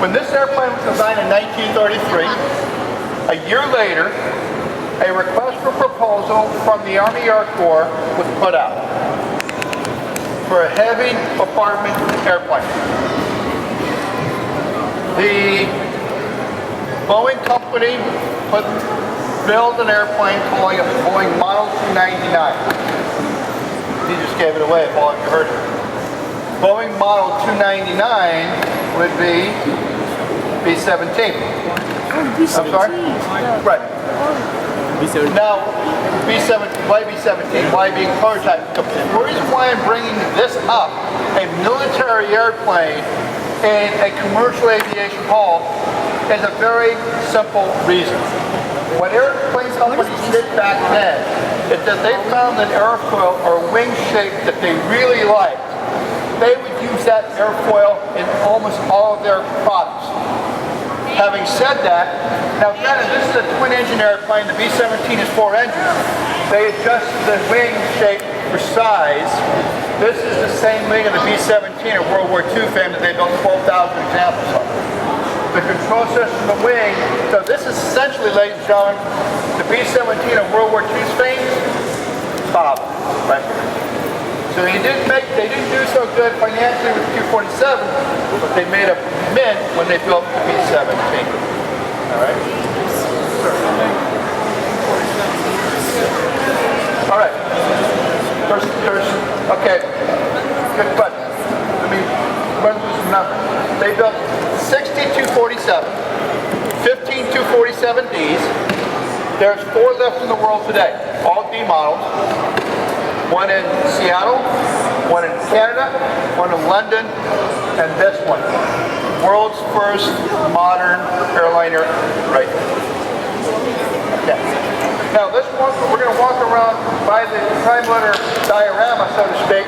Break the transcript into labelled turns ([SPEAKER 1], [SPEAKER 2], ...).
[SPEAKER 1] When this airplane was designed in 1933, a year later, a request for proposal from the Army Air Corps was put out for a heavy compartment airplane. The Boeing company built an airplane calling it Boeing Model 299. He just gave it away if all of you heard it. Boeing Model 299 would be B-17.
[SPEAKER 2] B-17.
[SPEAKER 1] I'm sorry? Right.
[SPEAKER 2] B-17.
[SPEAKER 1] Now, why B-17? Why being prototype? The reason why I'm bringing this up, a military airplane in a commercial aviation hall, is a very simple reason. What airplane companies did back then is that they found an airfoil or wing shape that they really liked. They would use that airfoil in almost all of their products. Having said that, now granted this is a twin engine airplane, the B-17 is 4 engines. They adjusted the wing shape for size. This is the same wing of the B-17 of World War II fame that they built 12,000 examples of. The control system, the wing, so this is essentially, ladies and gentlemen, the B-17 of World War II's fame, Bob, right? So they didn't do so good financially with the Q-47, but they made a mint when they built the B-17. All right? Sure. All right. Okay. Good question. Let me run through some numbers. They built 60 247, 15 247Ds. There's 4 left in the world today, all D models. One in Seattle, one in Canada, one in London, and this one. World's first modern airliner, right? Okay. Now we're going to walk around by the prime letter diorama, so to speak.